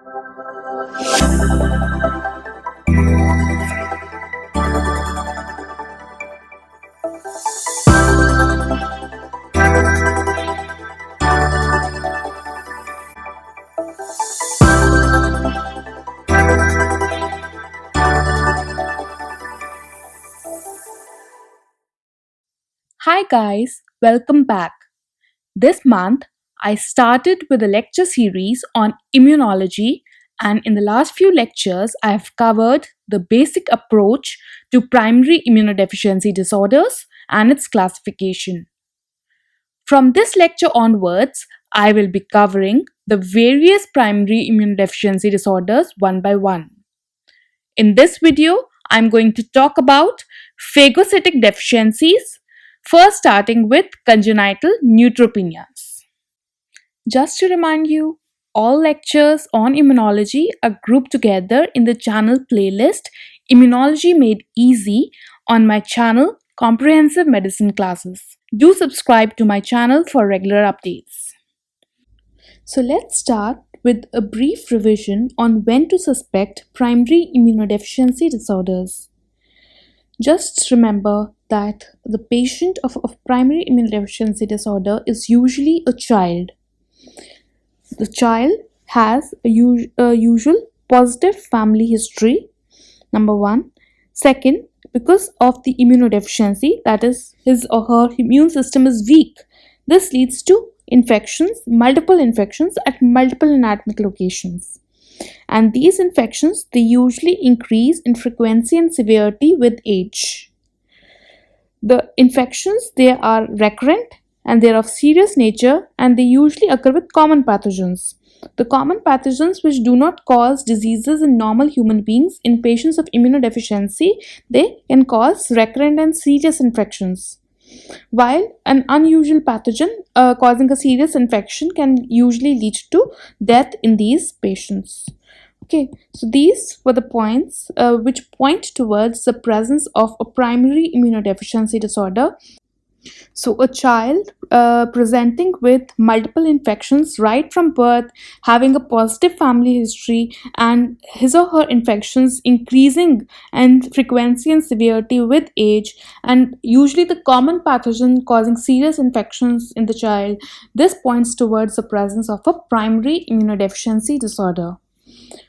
Hi guys, welcome back. This month I started with a lecture series on immunology, and in the last few lectures I have covered the basic approach to primary immunodeficiency disorders and its classification. From this lecture onwards, I will be covering the various primary immunodeficiency disorders one by one. In this video, I'm going to talk about phagocytic deficiencies, first starting with congenital neutropenias. Just to remind you, all lectures on immunology are grouped together in the channel playlist Immunology Made Easy on my channel Comprehensive Medicine Classes. Do subscribe to my channel for regular updates. So let's start with a brief revision on when to suspect primary immunodeficiency disorders. Just remember that the patient of primary immunodeficiency disorder is usually a child. The child has a usual positive family history, number one. Second, because of the immunodeficiency, that is, his or her immune system is weak. This leads to infections, multiple infections at multiple anatomic locations. And these infections, they usually increase in frequency and severity with age. The infections, they are recurrent and they are of serious nature, and they usually occur with common pathogens. The common pathogens which do not cause diseases in normal human beings, in patients of immunodeficiency, they can cause recurrent and serious infections. While an unusual pathogen causing a serious infection can usually lead to death in these patients. Okay, so these were the points which point towards the presence of a primary immunodeficiency disorder. So a child presenting with multiple infections right from birth, having a positive family history, and his or her infections increasing in frequency and severity with age, and usually the common pathogen causing serious infections in the child, this points towards the presence of a primary immunodeficiency disorder.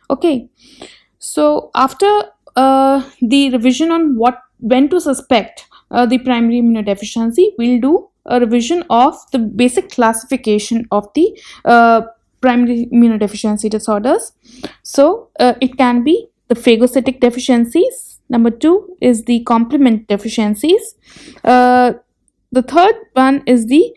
Okay, so after the revision on when to suspect the primary immunodeficiency, we'll do a revision of the basic classification of the primary immunodeficiency disorders. So it can be the phagocytic deficiencies. Number two is the complement deficiencies. The third one is the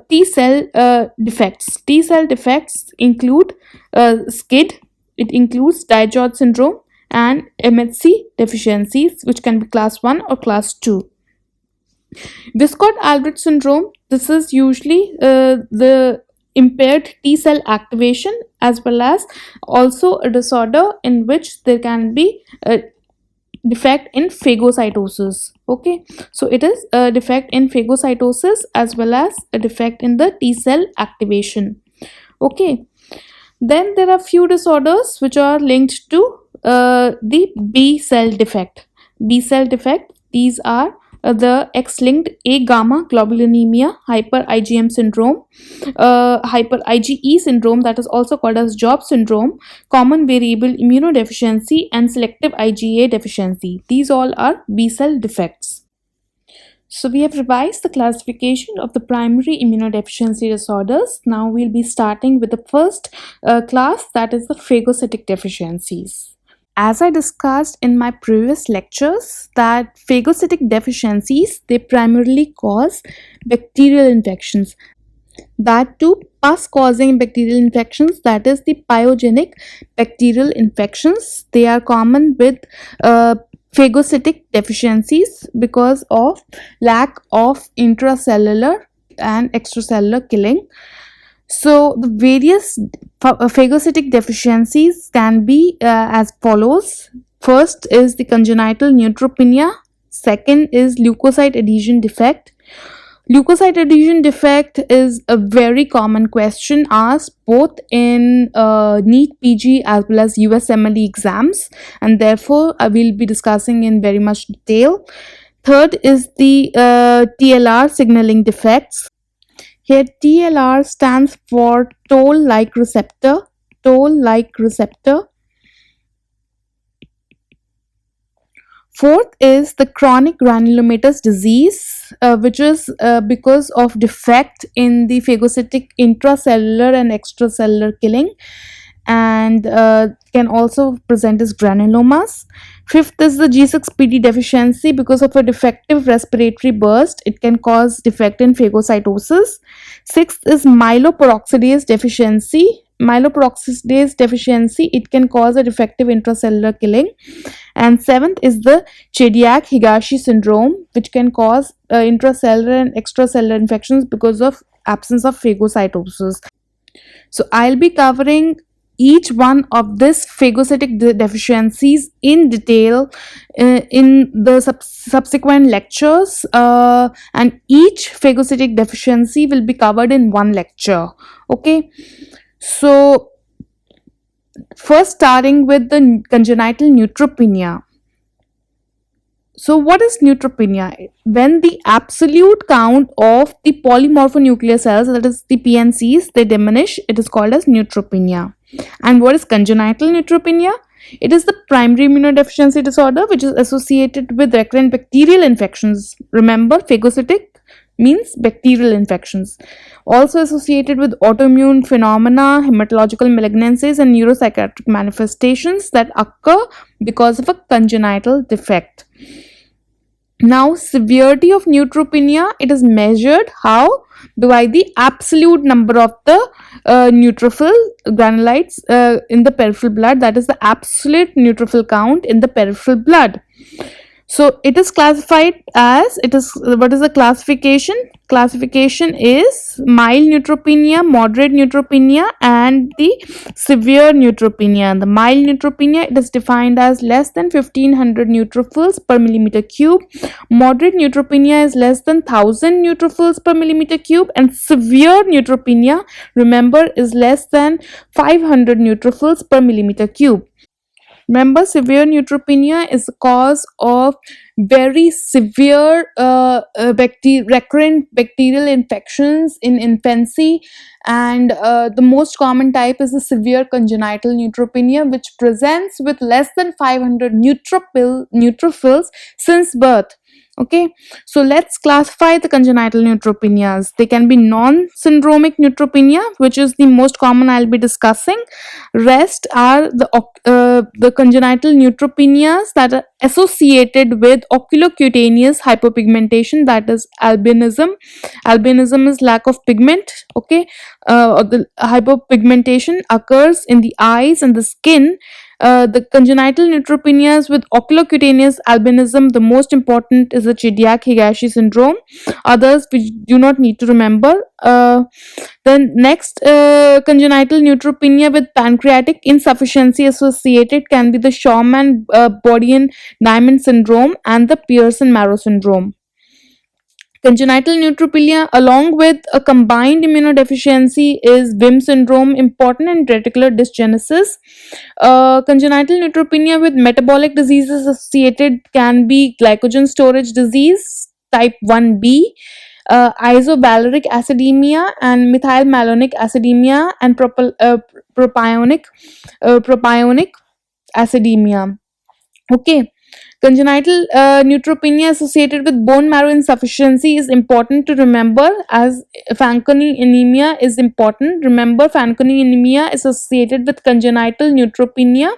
T cell defects. T cell defects include SCID, it includes Dijon syndrome, and MHC deficiencies, which can be class 1 or class 2. Viscott-Aldrich syndrome, this is usually the impaired T cell activation, as well as also a disorder in which there can be a defect in phagocytosis. Okay, so it is a defect in phagocytosis as well as a defect in the T cell activation. Okay, then there are few disorders which are linked to the B cell defect. B cell defect, these are the X-linked A-gamma globulinemia, hyper IgM syndrome, hyper IgE syndrome, that is also called as Job syndrome, common variable immunodeficiency, and selective IgA deficiency. These all are B cell defects. So we have revised the classification of the primary immunodeficiency disorders. Now we'll be starting with the first class, that is the phagocytic deficiencies. As I discussed in my previous lectures, that phagocytic deficiencies, they primarily cause bacterial infections. That too, pus causing bacterial infections, that is the pyogenic bacterial infections. They are common with phagocytic deficiencies because of lack of intracellular and extracellular killing. So the various phagocytic deficiencies can be as follows. First is the congenital neutropenia. Second is leukocyte adhesion defect. Leukocyte adhesion defect is a very common question asked both in NEET PG as well as USMLE exams, and therefore I will be discussing in very much detail. Third is the TLR signaling defects. Here, TLR stands for toll-like receptor. Toll-like receptor. Fourth is the chronic granulomatous disease, which is because of defect in the phagocytic intracellular and extracellular killing, and can also present as granulomas. Fifth is the G6PD deficiency. Because of a defective respiratory burst, it can cause defect in phagocytosis. Sixth is myeloperoxidase deficiency. Myeloperoxidase deficiency, it can cause a defective intracellular killing. And seventh is the chediak-higashi syndrome, which can cause intracellular and extracellular infections because of absence of phagocytosis. So I'll be covering each one of these phagocytic deficiencies in detail in the subsequent lectures, and each phagocytic deficiency will be covered in one lecture. Okay, so first starting with the congenital neutropenia. So what is neutropenia? When the absolute count of the polymorphonuclear cells, that is the PNCs, they diminish, it is called as neutropenia. And what is congenital neutropenia? It is the primary immunodeficiency disorder which is associated with recurrent bacterial infections. Remember, phagocytic means bacterial infections. Also associated with autoimmune phenomena, hematological malignancies, and neuropsychiatric manifestations that occur because of a congenital defect. Now, severity of neutropenia, it is measured how? By the absolute number of the neutrophil granulites in the peripheral blood, that is the absolute neutrophil count in the peripheral blood. So it is classified as, what is the classification? Classification is mild neutropenia, moderate neutropenia, and the severe neutropenia. The mild neutropenia, it is defined as less than 1500 neutrophils per millimeter cube. Moderate neutropenia is less than 1000 neutrophils per millimeter cube, and severe neutropenia, remember, is less than 500 neutrophils per millimeter cube. Remember, severe neutropenia is the cause of very severe recurrent bacterial infections in infancy, and the most common type is the severe congenital neutropenia, which presents with less than 500 neutrophils since birth. Okay, so let's classify the congenital neutropenias. They can be non-syndromic neutropenia, which is the most common I'll be discussing. Rest are the congenital neutropenias that are associated with oculocutaneous hypopigmentation, that is albinism. Albinism is lack of pigment. Okay, the hypopigmentation occurs in the eyes and the skin. The congenital neutropenias with oculocutaneous albinism, the most important is the chediak-higashi syndrome. Others we do not need to remember. Then next, congenital neutropenia with pancreatic insufficiency associated can be the Schaumann body and diamond syndrome and the Pearson-Marrow syndrome. Congenital neutropenia along with a combined immunodeficiency is WIM syndrome important, and reticular dysgenesis. Congenital neutropenia with metabolic diseases associated can be glycogen storage disease type 1b, isovaleric acidemia and methylmalonic acidemia, and propionic acidemia. Okay. Congenital neutropenia associated with bone marrow insufficiency is important to remember, as Fanconi anemia is important. Remember, Fanconi anemia is associated with congenital neutropenia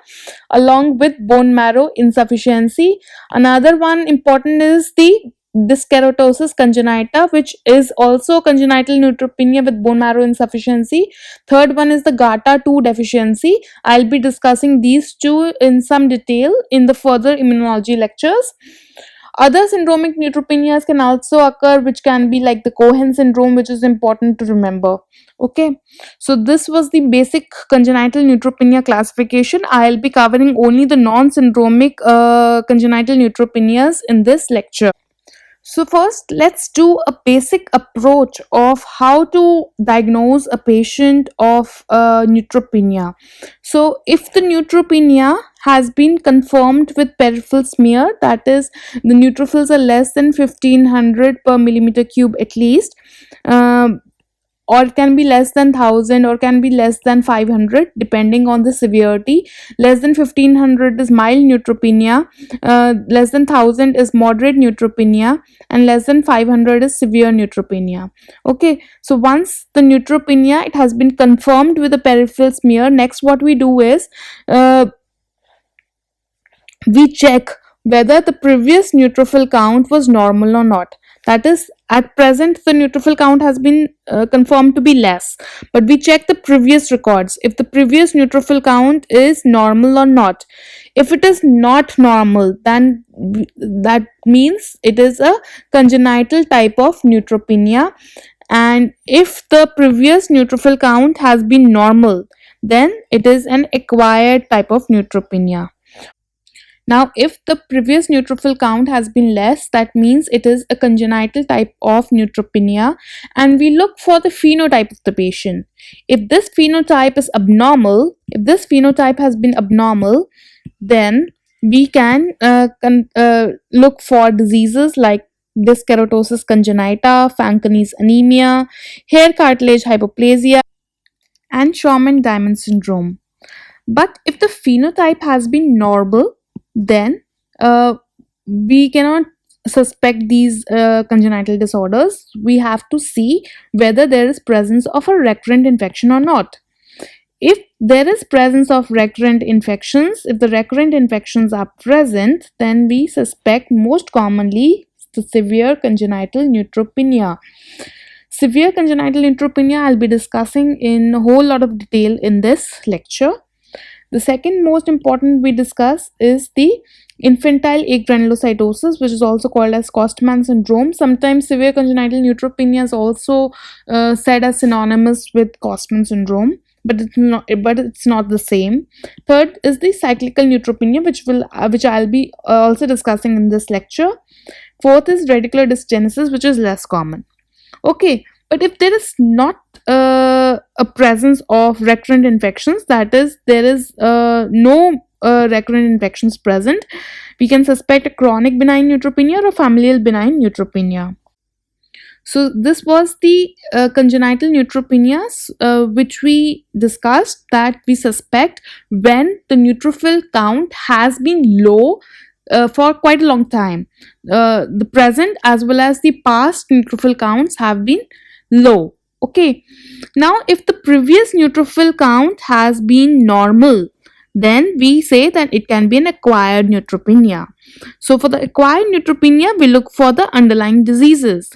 along with bone marrow insufficiency. Another one important is the dyskeratosis congenita, which is also congenital neutropenia with bone marrow insufficiency. Third one is the GATA2 deficiency. I'll be discussing these two in some detail in the further immunology lectures. Other syndromic neutropenias can also occur, which can be like the Cohen syndrome, which is important to remember. Okay, so this was the basic congenital neutropenia classification. I'll be covering only the non-syndromic congenital neutropenias in this lecture. So, first, let's do a basic approach of how to diagnose a patient of neutropenia. So, if the neutropenia has been confirmed with peripheral smear, that is, the neutrophils are less than 1500 per millimeter cube at least, um, or it can be less than 1000 or can be less than 500 depending on the severity. Less than 1500 is mild neutropenia, less than 1000 is moderate neutropenia, and less than 500 is severe neutropenia. Okay, so once the neutropenia it has been confirmed with a peripheral smear, next what we do is uh, we check whether the previous neutrophil count was normal or not. That is, at present, the neutrophil count has been confirmed to be less, but we check the previous records if the previous neutrophil count is normal or not. If it is not normal, then that means it is a congenital type of neutropenia. And if the previous neutrophil count has been normal, then it is an acquired type of neutropenia. Now, if the previous neutrophil count has been less, that means it is a congenital type of neutropenia, and we look for the phenotype of the patient. If this phenotype is abnormal, if this phenotype has been abnormal, then we can look for diseases like dyskeratosis congenita, Fanconi's anemia, hair cartilage hypoplasia, and Schwammen-Diamond syndrome. But if the phenotype has been normal, then uh, we cannot suspect these congenital disorders. We have to see whether there is presence of a recurrent infection or not. If there is presence of recurrent infections, if the recurrent infections are present, then we suspect most commonly the severe congenital neutropenia. Severe congenital neutropenia I'll be discussing in a whole lot of detail in this lecture. The second most important we discuss is the infantile agranulocytosis, which is also called as Costman syndrome. Sometimes severe congenital neutropenia is also said as synonymous with Costman syndrome, but it's not. But it's not the same. Third is the cyclical neutropenia, which I'll be also discussing in this lecture. Fourth is radicular dysgenesis, which is less common. Okay, but if there is not a presence of recurrent infections, that is, there is no recurrent infections present, we can suspect a chronic benign neutropenia or familial benign neutropenia. So this was the congenital neutropenias which we discussed that we suspect when the neutrophil count has been low for quite a long time. The present as well as the past neutrophil counts have been low. Okay. Now, if the previous neutrophil count has been normal, then we say that it can be an acquired neutropenia. So, for the acquired neutropenia, we look for the underlying diseases.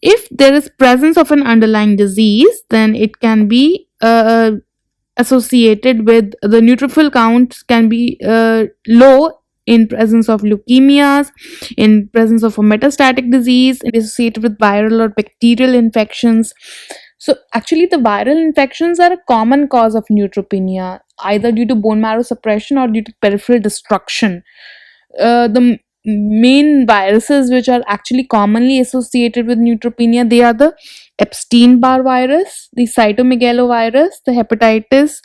If there is presence of an underlying disease, then it can be associated with the neutrophil count can be low in presence of leukemias, in presence of a metastatic disease, associated with viral or bacterial infections. So actually the viral infections are a common cause of neutropenia, either due to bone marrow suppression or due to peripheral destruction. The main viruses which are actually commonly associated with neutropenia, they are the Epstein-Barr virus, the cytomegalovirus, the hepatitis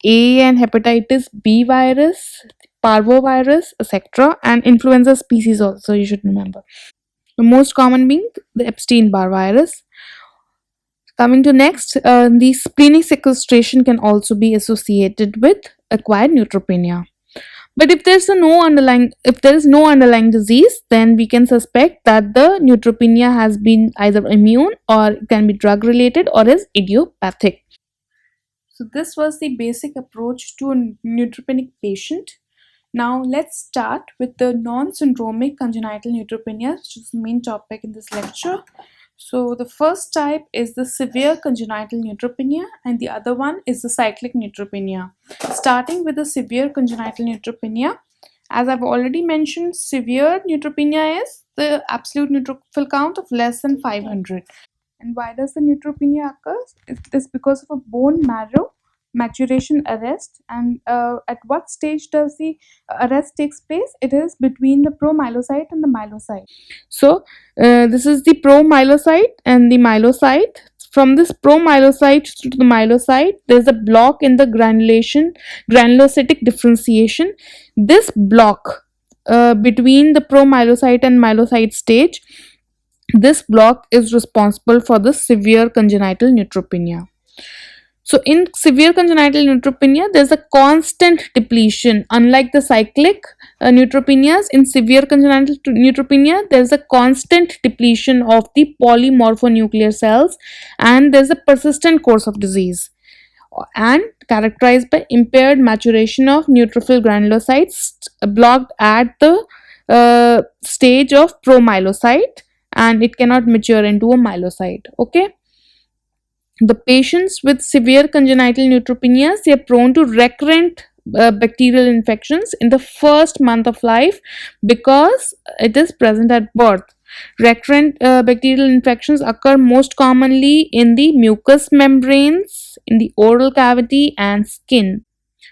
A and hepatitis B virus, parvovirus, etc., and influenza species also, you should remember. The most common being the Epstein-Barr virus. Coming to next, the splenic sequestration can also be associated with acquired neutropenia. But if there is no underlying disease, then we can suspect that the neutropenia has been either immune or can be drug related or is idiopathic. So this was the basic approach to a neutropenic patient. Now let's start with the non-syndromic congenital neutropenia, which is the main topic in this lecture. So the first type is the severe congenital neutropenia and the other one is the cyclic neutropenia. Starting with the severe congenital neutropenia, as I've already mentioned, severe neutropenia is the absolute neutrophil count of less than 500. And why does the neutropenia occur? It is because of a bone marrow maturation arrest, and at what stage does the arrest takes place? It is between the promyelocyte and the myelocyte. So this is the promyelocyte and the myelocyte. From this promyelocyte to the myelocyte, there's a block in the granulocytic differentiation. This block between the promyelocyte and myelocyte stage, this block is responsible for the severe congenital neutropenia. So in severe congenital neutropenia, there's a constant depletion. Unlike the cyclic neutropenias, in severe congenital neutropenia, there's a constant depletion of the polymorphonuclear cells, and there's a persistent course of disease, and characterized by impaired maturation of neutrophil granulocytes blocked at the stage of promyelocyte, and it cannot mature into a myelocyte. Okay. The patients with severe congenital neutropenias, they are prone to recurrent bacterial infections in the first month of life because it is present at birth. Recurrent bacterial infections occur most commonly in the mucous membranes, in the oral cavity, and skin.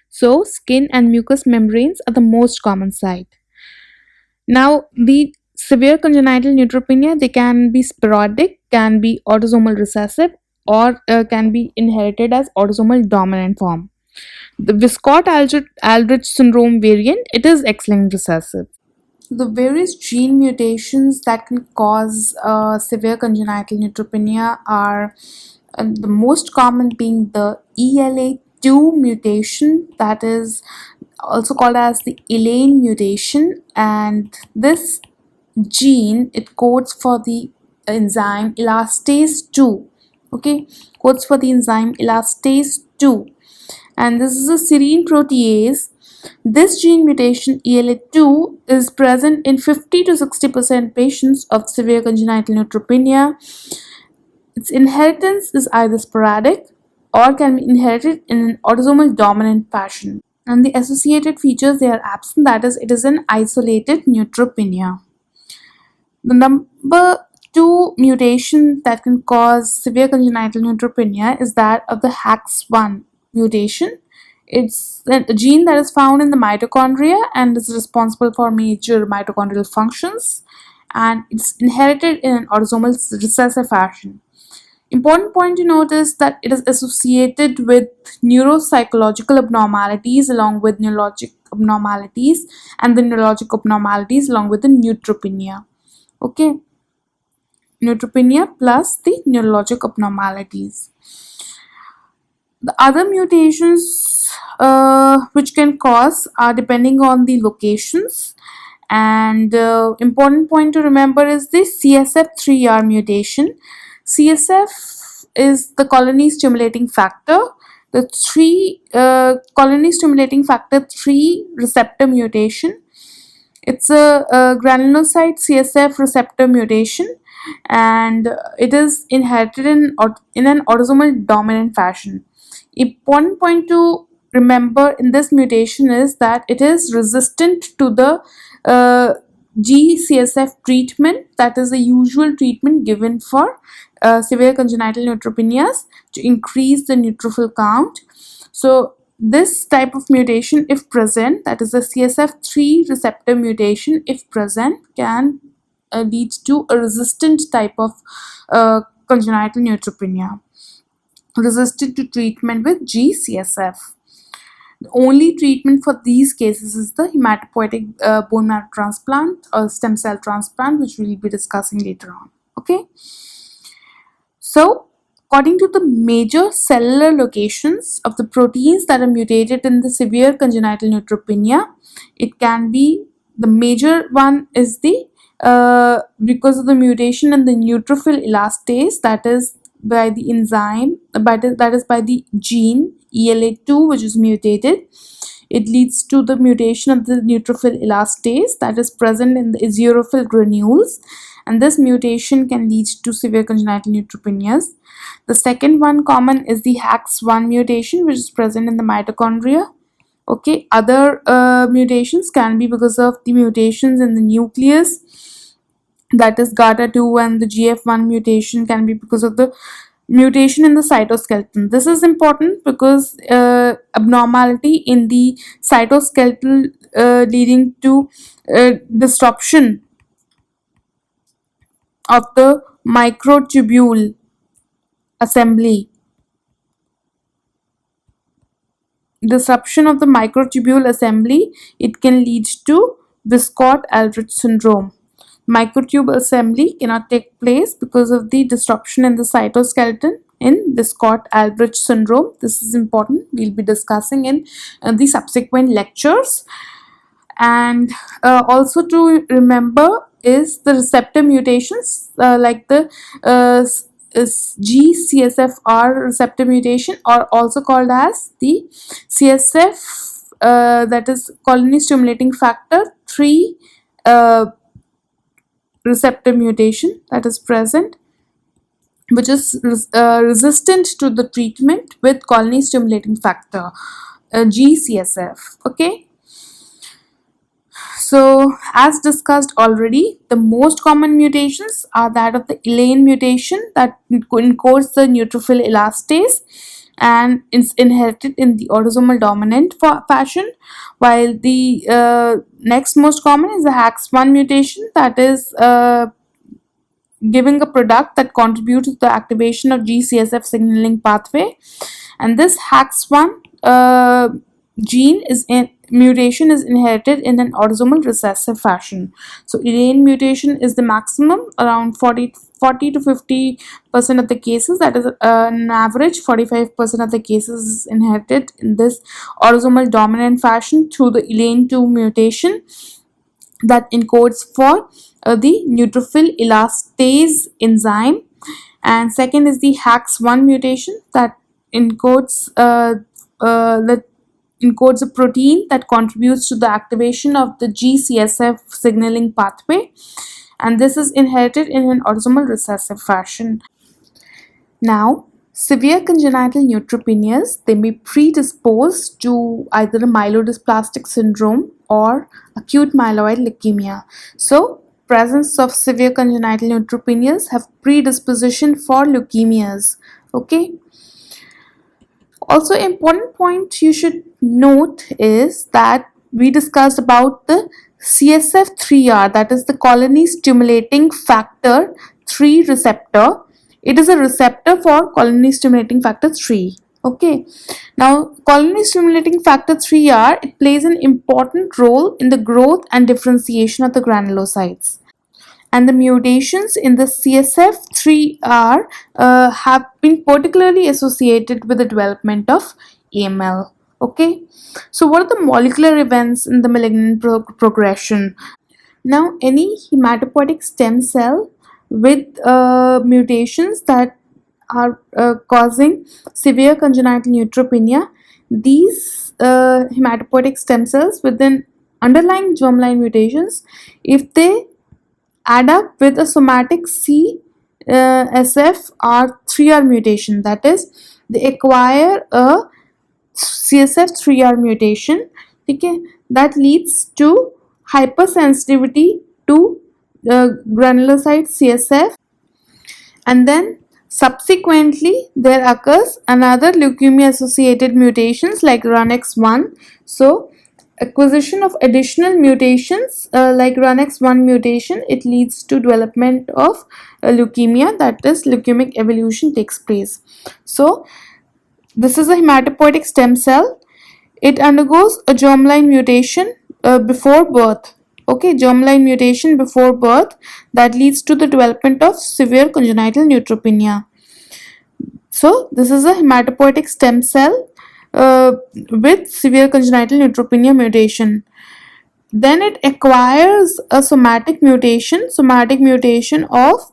So, skin and mucous membranes are the most common site. Now, the severe congenital neutropenia, they can be sporadic, can be autosomal recessive, or can be inherited as autosomal dominant form. The Viscott-Aldrich syndrome variant, it is X-linked recessive. The various gene mutations that can cause severe congenital neutropenia are the most common being the ELA2 mutation, that is also called as the Elaine mutation, and this gene, it codes for the enzyme elastase 2. Okay, codes for the enzyme elastase 2, and this is a serine protease. This gene mutation ELA2 is present in 50 to 60% patients of severe congenital neutropenia. Its inheritance is either sporadic or can be inherited in an autosomal dominant fashion, and the associated features, they are absent, that is, it is an isolated neutropenia. The number 2 mutation that can cause severe congenital neutropenia is that of the HAX1 mutation. It's a gene that is found in the mitochondria and is responsible for major mitochondrial functions, and it's inherited in an autosomal recessive fashion. Important point to note is that it is associated with neuropsychological abnormalities along with neurologic abnormalities, and the neurologic abnormalities along with the neutropenia. Okay, neutropenia plus the neurologic abnormalities. The other mutations which can cause are depending on the locations, and important point to remember is the CSF3R mutation. CSF is the colony stimulating factor, the colony stimulating factor 3 receptor mutation. It's a granulocyte CSF receptor mutation, and it is inherited in an autosomal dominant fashion. Important point to remember in this mutation is that it is resistant to the G-CSF treatment, that is the usual treatment given for severe congenital neutropenias to increase the neutrophil count. So this type of mutation, if present, that is the CSF3 receptor mutation, if present, can lead to a resistant type of congenital neutropenia, resistant to treatment with G-CSF. The only treatment for these cases is the hematopoietic bone marrow transplant or stem cell transplant, which we will be discussing later on. Okay. So, according to the major cellular locations of the proteins that are mutated in the severe congenital neutropenia, it can be, the major one is the because of the mutation in the neutrophil elastase, that is by the enzyme, that is by the gene ELA2, which is mutated. It leads to the mutation of the neutrophil elastase that is present in the eosinophil granules, and this mutation can lead to severe congenital neutropenias. The second one common is the HAX1 mutation, which is present in the mitochondria. Okay, other mutations can be because of the mutations in the nucleus, that is GATA2, and the GF1 mutation can be because of the mutation in the cytoskeleton. This is important because abnormality in the cytoskeleton leading to disruption of the microtubule assembly. Disruption of the microtubule assembly, it can lead to Wiskott-Aldrich syndrome. Microtubule assembly cannot take place because of the disruption in the cytoskeleton in Wiskott-Aldrich syndrome. This is important. We'll be discussing in the subsequent lectures. And also to remember is the receptor mutations like the is G-CSF-R receptor mutation, or also called as the CSF, that is colony stimulating factor 3 receptor mutation that is present, which is resistant to the treatment with colony stimulating factor G-CSF. Okay. So, as discussed already, the most common mutations are that of the Elaine mutation that encodes the neutrophil elastase and is inherited in the autosomal dominant fashion, while the next most common is the HAX1 mutation that is giving a product that contributes to the activation of G-CSF signaling pathway, and this HAX1 gene is in mutation is inherited in an autosomal recessive fashion. So Elaine mutation is the maximum, around 40 to 50% of the cases, that is an average 45% of the cases is inherited in this autosomal dominant fashion through the Elaine 2 mutation that encodes for the neutrophil elastase enzyme, and second is the HAX1 mutation that encodes a protein that contributes to the activation of the G-CSF signaling pathway, and this is inherited in an autosomal recessive fashion. Now, severe congenital neutropenias, they may predispose to either a myelodysplastic syndrome or acute myeloid leukemia. So, presence of severe congenital neutropenias have predisposition for leukemias. Okay. Also, important point you should note is that we discussed about the CSF3R, that is the colony stimulating factor 3 receptor. It is a receptor for colony stimulating factor 3. Okay. Now, colony stimulating factor 3R, it plays an important role in the growth and differentiation of the granulocytes. And the mutations in the CSF3R have been particularly associated with the development of AML. Okay, so what are the molecular events in the malignant progression? Now, any hematopoietic stem cell with mutations that are causing severe congenital neutropenia, these hematopoietic stem cells with an underlying germline mutations, if they add up with a somatic CSF3R mutation, that is, they acquire a CSF3R mutation, okay, that leads to hypersensitivity to granulocyte CSF, and then subsequently there occurs another leukemia associated mutations like RUNX1. So acquisition of additional mutations like RUNX1 mutation, it leads to development of leukemia, that is leukemic evolution takes place. So this is a hematopoietic stem cell. It undergoes a germline mutation before birth. Okay, germline mutation before birth that leads to the development of severe congenital neutropenia. So this is a hematopoietic stem cell with severe congenital neutropenia mutation. Then it acquires a somatic mutation of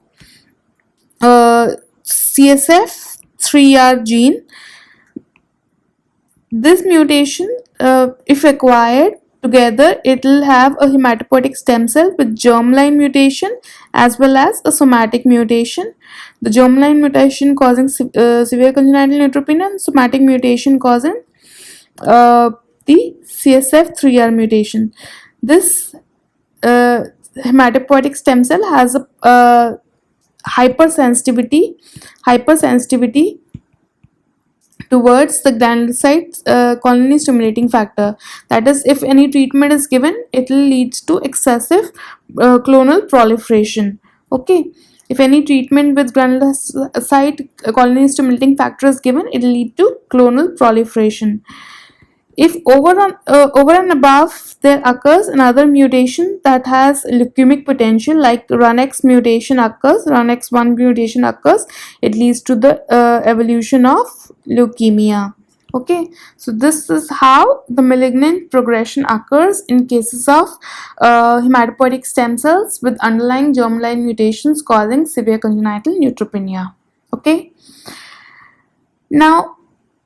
CSF3R gene. This mutation, if acquired together, it will have a hematopoietic stem cell with germline mutation as well as a somatic mutation. The germline mutation causing severe congenital neutropenia, and somatic mutation causing the CSF3R mutation. This hematopoietic stem cell has a hypersensitivity towards the granulocyte colony stimulating factor. That is, if any treatment is given, it will lead to excessive clonal proliferation. Okay, if any treatment with granulocyte colony stimulating factor is given, it will lead to clonal proliferation. If over and above there occurs another mutation that has leukemic potential, like RUNX1 mutation occurs, it leads to the evolution of leukemia. Okay, so this is how the malignant progression occurs in cases of hematopoietic stem cells with underlying germline mutations causing severe congenital neutropenia. Okay, now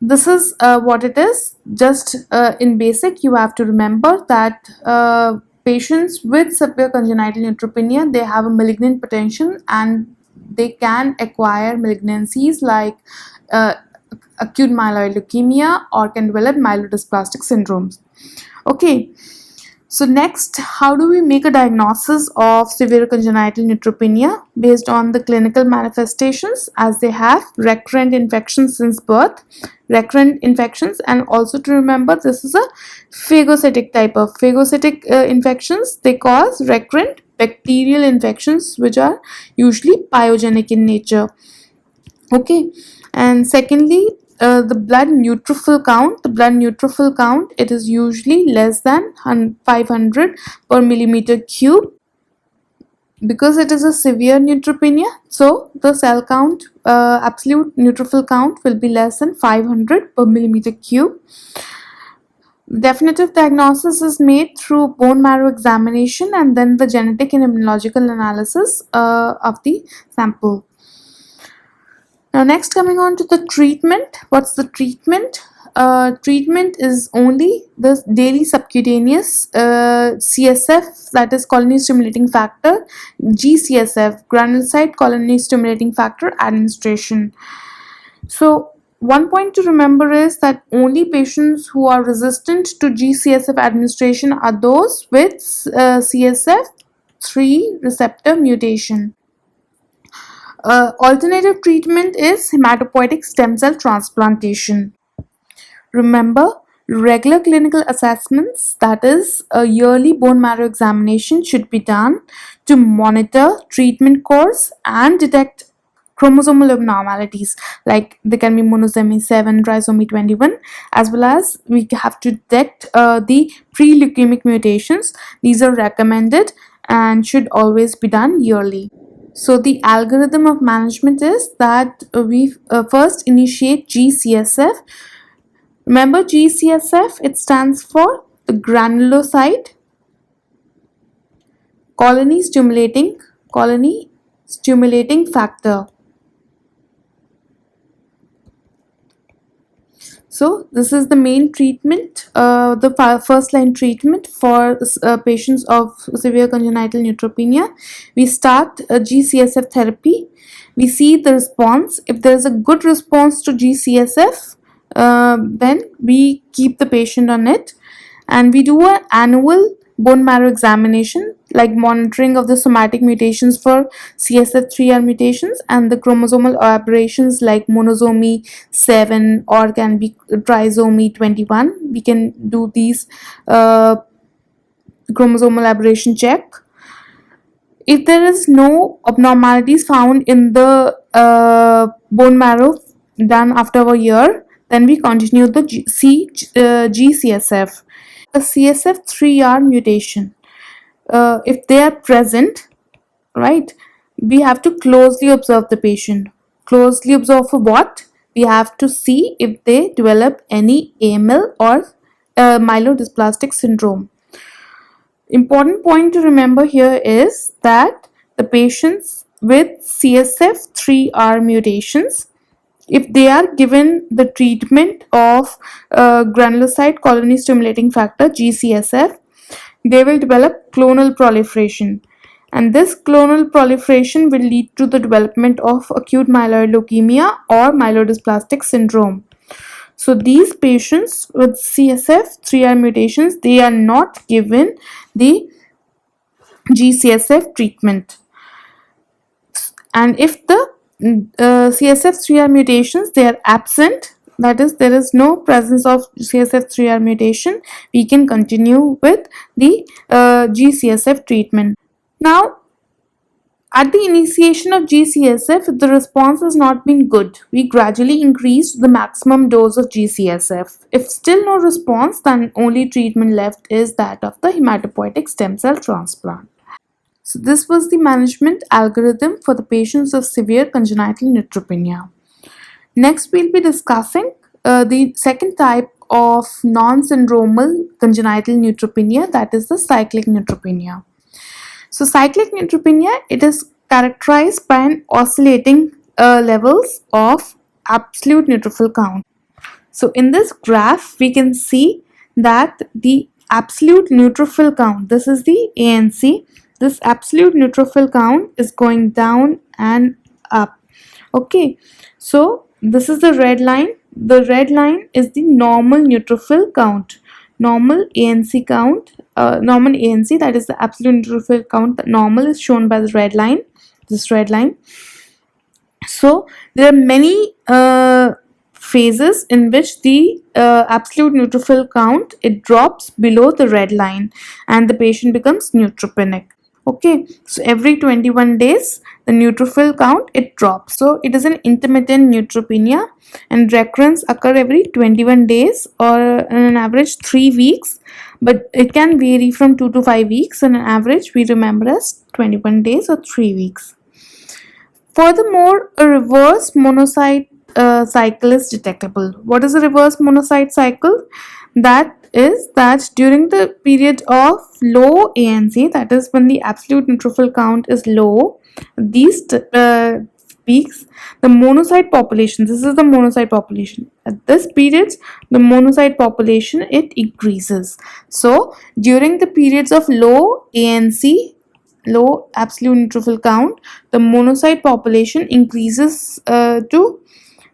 this is what it is. Just in basic, you have to remember that patients with severe congenital neutropenia, they have a malignant potential and they can acquire malignancies like uh, acute myeloid leukemia, or can develop myelodysplastic syndromes. Okay, so next, how do we make a diagnosis of severe congenital neutropenia? Based on the clinical manifestations, as they have recurrent infections since birth, recurrent infections, and also to remember, this is a phagocytic type of phagocytic infections. They cause recurrent bacterial infections, which are usually pyogenic in nature. Okay, and secondly, the blood neutrophil count, it is usually less than 500 per millimeter cube, because it is a severe neutropenia. So the cell count, absolute neutrophil count, will be less than 500 per millimeter cube. Definitive diagnosis is made through bone marrow examination and then the genetic and immunological analysis of the sample. Now next, coming on to the treatment. What's the treatment? Treatment is only the daily subcutaneous CSF, that is colony stimulating factor, G-CSF, granulocyte colony stimulating factor administration. So one point to remember is that only patients who are resistant to G-CSF administration are those with CSF3 receptor mutation. Alternative treatment is hematopoietic stem cell transplantation. Remember, regular clinical assessments, that is, a yearly bone marrow examination, should be done to monitor treatment course and detect chromosomal abnormalities, like there can be monosomy 7, trisomy 21, as well as we have to detect the pre-leukemic mutations. These are recommended and should always be done yearly. So the algorithm of management is that we first initiate G-CSF. Remember, G-CSF, it stands for the granulocyte colony stimulating factor. So this is the main treatment, the first line treatment for patients of severe congenital neutropenia. We start a G-CSF therapy. We see the response. If there is a good response to G-CSF, then we keep the patient on it, and we do an annual bone marrow examination, like monitoring of the somatic mutations for CSF3R mutations and the chromosomal aberrations like monosomy 7 or can be trisomy 21. We can do these chromosomal aberration check. If there is no abnormalities found in the bone marrow done after a year, then we continue the G-CSF. A CSF3R mutation, if they are present, right, we have to closely observe the patient. Closely observe for what? We have to see if they develop any AML or myelodysplastic syndrome. Important point to remember here is that the patients with CSF3R mutations, if they are given the treatment of granulocyte colony stimulating factor G-CSF, they will develop clonal proliferation, and this clonal proliferation will lead to the development of acute myeloid leukemia or myelodysplastic syndrome. So these patients with CSF3R mutations, they are not given the G-CSF treatment. And if the CSF3R mutations, they are absent, that is, there is no presence of CSF3R mutation, we can continue with the G-CSF treatment. Now, at the initiation of G-CSF, if the response has not been good, we gradually increase the maximum dose of G-CSF. If still no response, then only treatment left is that of the hematopoietic stem cell transplant. So this was the management algorithm for the patients of severe congenital neutropenia. Next, we'll be discussing the second type of non-syndromal congenital neutropenia, that is the cyclic neutropenia. So cyclic neutropenia, it is characterized by an oscillating levels of absolute neutrophil count. So in this graph, we can see that the absolute neutrophil count, this is the ANC, this absolute neutrophil count is going down and up. Okay, so this is the red line. The red line is the normal neutrophil count. Normal ANC count, normal ANC, that is the absolute neutrophil count. The normal is shown by the red line, this red line. So there are many phases in which the absolute neutrophil count, it drops below the red line and the patient becomes neutropenic. Okay, so every 21 days the neutrophil count, it drops. So it is an intermittent neutropenia and recurrence occur every 21 days or on an average 3 weeks, but it can vary from 2 to 5 weeks. On an average we remember as 21 days or 3 weeks. Furthermore, a reverse monocyte cycle is detectable. What is a reverse monocyte cycle? That is that during the period of low ANC, that is when the absolute neutrophil count is low, these peaks, the monocyte population, this is the monocyte population. At this period, the monocyte population, it increases. So during the periods of low ANC, low absolute neutrophil count, the monocyte population increases to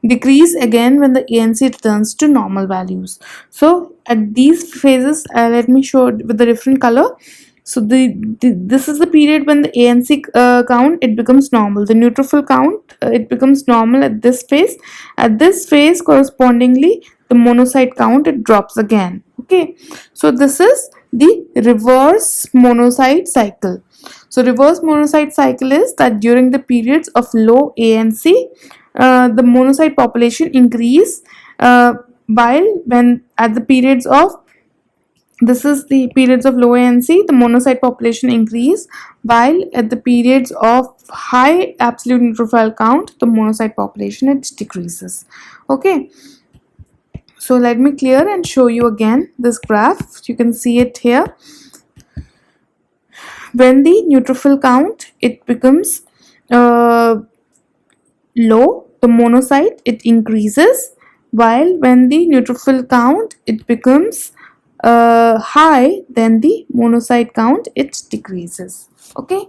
decrease again when the ANC returns to normal values. So at these phases, let me show it with the different color. So this is the period when the ANC count, it becomes normal. The neutrophil count, it becomes normal at this phase. At this phase, correspondingly, the monocyte count, it drops again. Okay, so this is the reverse monocyte cycle. So reverse monocyte cycle is that during the periods of low ANC, the monocyte population increase, while when at the periods of, this is the periods of low ANC, the monocyte population increase, while at the periods of high absolute neutrophil count, the monocyte population, it decreases. Okay, so let me clear and show you again this graph. You can see it here. When the neutrophil count, it becomes low, the monocyte, it increases, while when the neutrophil count, it becomes high, then the monocyte count, it decreases. Okay,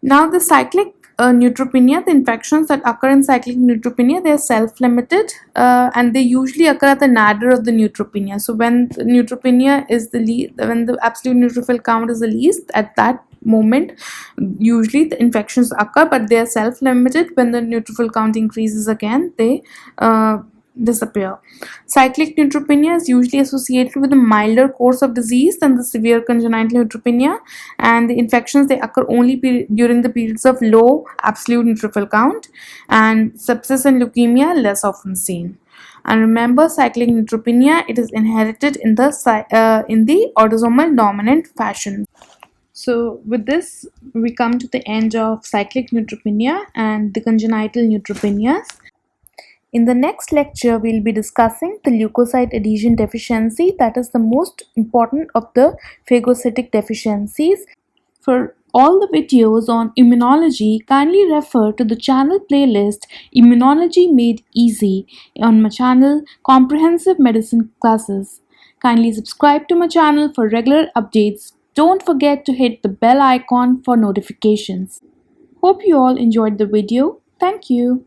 now the cyclic neutropenia, the infections that occur in cyclic neutropenia, they are self-limited and they usually occur at the nadir of the neutropenia. So when the neutropenia is the least, when the absolute neutrophil count is the least, at that moment usually the infections occur, but they are self-limited. When the neutrophil count increases again, they disappear. Cyclic neutropenia is usually associated with a milder course of disease than the severe congenital neutropenia, and the infections, they occur only during the periods of low absolute neutrophil count, and sepsis and leukemia are less often seen. And remember, cyclic neutropenia, it is inherited in the autosomal dominant fashion. So with this, we come to the end of cyclic neutropenia and the congenital neutropenias. In the next lecture, we'll be discussing the leukocyte adhesion deficiency, that is the most important of the phagocytic deficiencies. For all the videos on immunology, kindly refer to the channel playlist Immunology Made Easy on my channel Comprehensive Medicine Classes. Kindly subscribe to my channel for regular updates. Don't forget to hit the bell icon for notifications. Hope you all enjoyed the video. Thank you.